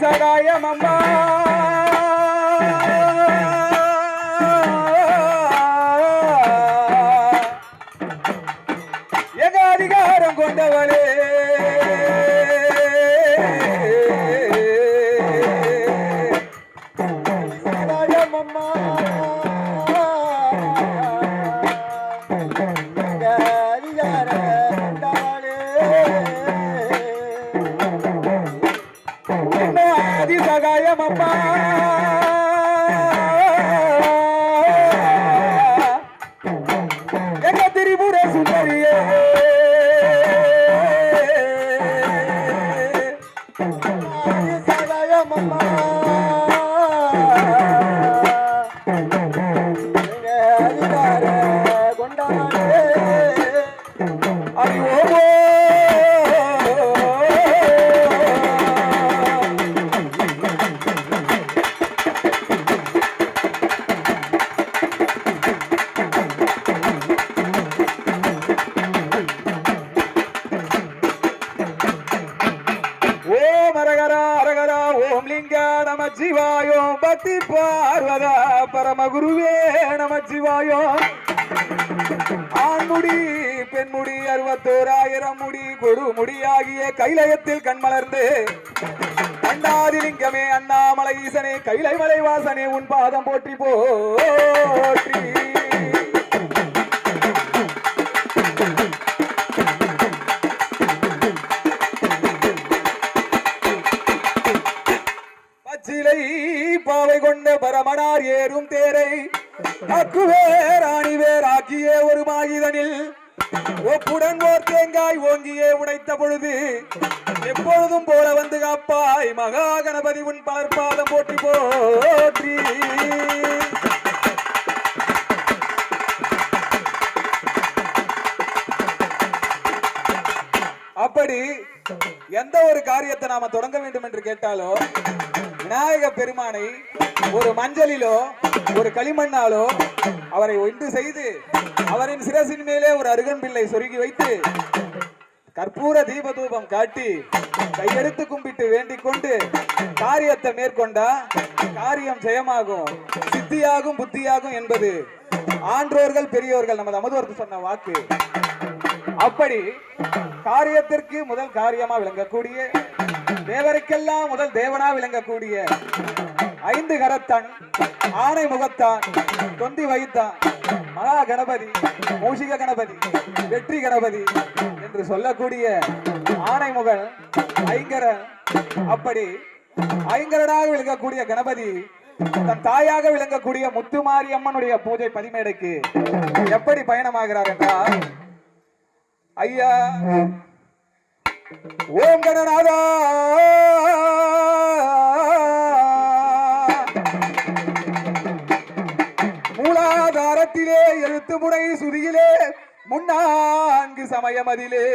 சகாயம் அம்மா எங்க அதிகாரம் கொண்டவளே சகாயம் அம்மா சகாயம் அம்மா எங்க திரிபுர சுந்தரியே சகாயம் அம்மா எங்க அதிகார கொண்டாடே அறிவோமோ நமச்சிவாயோ பக்தி பார்வதா பரமகுருவே நமச்சிவாயோ ஆண்முடி பெண்முடி 61,000 முடி கொடுமுடி ஆகிய கைலயத்தில் கண்மலர்ந்து அண்ணாதிலிங்கமே அண்ணாமலை ஈசனே கைலை மலை வாசனே உன் பாதம் போற்றி போற்றி பாவை கொண்ட பரமனார் ஏறும் தேரை அக்குவேர் அணிவேர் ஆக்கிய ஒரு மாயுதனில் ஒப்புடன் ஓர் தேங்காய் ஓங்கியே உடைத்த பொழுது எப்பொழுதும் போல வந்து காப்பாய் மகா கணபதி உன் பலர்பாதம் போற்றி போற்றி அப்படி எந்த ஒரு காரியத்தை நாம தொடங்க வேண்டும் என்று கேட்டாலோ விநாயக பெருமானை ஒரு மஞ்சளிலோ ஒரு களிமண்ணாலோ அவரை ஒன்று செய்து அவரின் சிரசின் மேலே ஒரு அருகன் பிள்ளை சொருகி வைத்து கற்பூர தீபதூபம் காட்டி கையெடுத்து கும்பிட்டு வேண்டிக் கொண்டு காரியத்தை மேற்கொண்டா காரியம் ஜெயமாகும் சித்தியாகும் புத்தியாகும் என்பது ஆன்றோர்கள் பெரியோர்கள் நமது அமுதோர்க்கு சொன்ன வாக்கு. அப்படி காரியத்திற்கு முதல் காரியமா விளங்கக்கூடிய தேவருக்கெல்லாம் முதல் தேவனா விளங்கக்கூடிய 5 கரத்தான் ஆணை முகத்தான் தொந்தி வைத்தான் மகா கணபதி மூஷிக கணபதி வெற்றி கணபதி என்று சொல்லக்கூடிய ஆணைமுகன் ஐங்கரன். அப்படி ஐங்கரனாக விளங்கக்கூடிய கணபதி தன் தாயாக விளங்கக்கூடிய முத்துமாரி அம்மனுடைய பூஜை பதிமேடைக்கு எப்படி பயணமாகிறார் என்றால், ஐயா ஓம் கணநாதா மூலாதாரத்திலே எழுத்து முனை சுதியிலே முன்னான்கு சமயமதிலே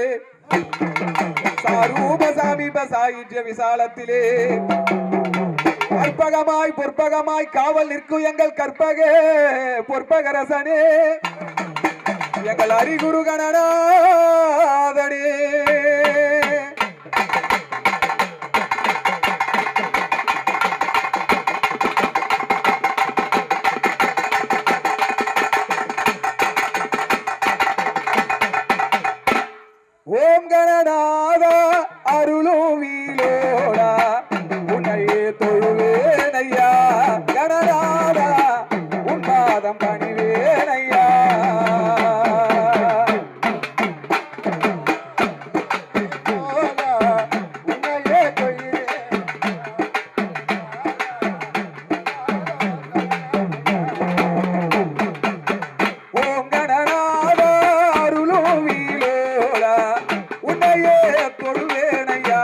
சாரூப சாமீப சாயுஜ்ய விசாலத்திலே கற்பகமாய் பொற்பகமாய் காவல் நிற்கும் எங்கள் கற்பக பொற்பகரசனே எங்கள் அரிகுரு கணநாதனே ஓம் கணநாதா அருளோவிலோடா உன்னையே தொழுவேனையா கணநாதா உன் பாதம் பணிவேனையா தொழுவேனையா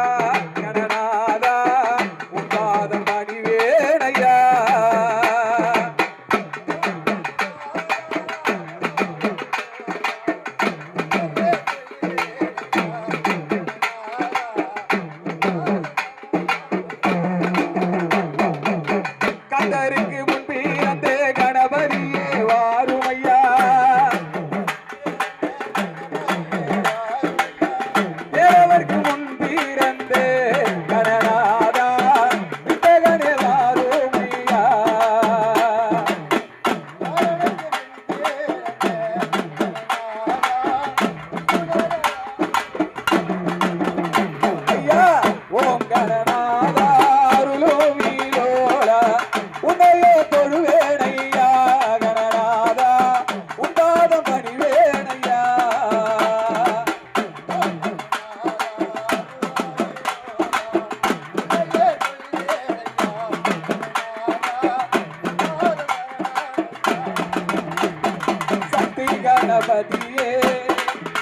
கணபதியே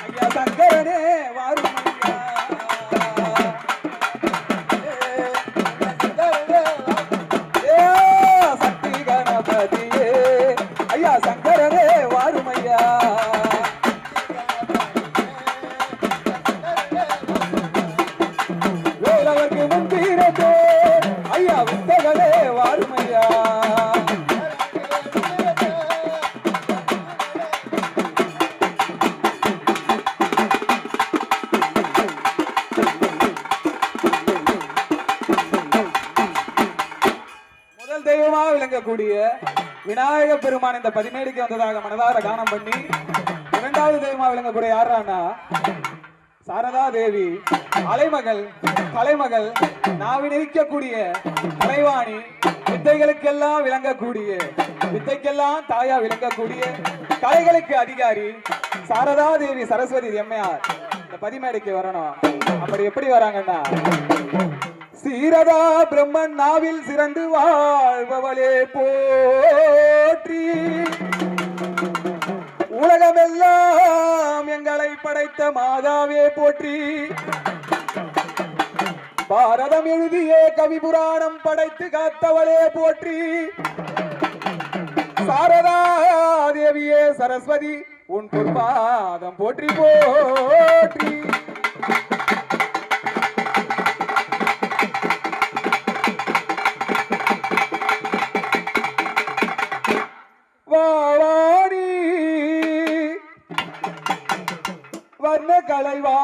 ஐயா சங்கரனே வாரும் ஐயா சக்தி கணபதியே ஐயா சங்கரனே வாரும் ஐயா வேலவர்க்கு முன்பிரதே ஐயா வித்தகனே வாரும் ஐயா முதல் தெய்வமாக விளங்கக்கூடிய விநாயக பெருமான் இந்த பதினேழுக்கு வந்ததாக மனதார கானம் பண்ணி இரண்டாவது தெய்வமாக விளங்கக்கூடிய யாரானா சாரதா தேவி அலைமகள் கலைமகள் நாவினிக்கக்கூடிய கலைவாணி வித்தைகளுக்கெல்லாம் விளங்கக்கூடிய வித்தைக்கெல்லாம் தாயா விளங்கக்கூடிய கலைகளுக்கு அதிகாரி சாரதா தேவி சரஸ்வதி எம்மையார் இந்த பதிமேடைக்கு வரணும். அப்படி எப்படி வராங்கன்னா சீரதா பிரம்மன் நாவில் சிறந்து வாழ்பவளே போற்றி உலகமெல்லாம் எங்களை படைத்த மாதாவே போற்றி பாரதம் எழுதிய கவி புராணம் படைத்து காத்தவளே போற்றி சாரதா தேவியே சரஸ்வதி உன் பொற்பாதம் போற்றி போற்றி வாணி வர்ண கலைவா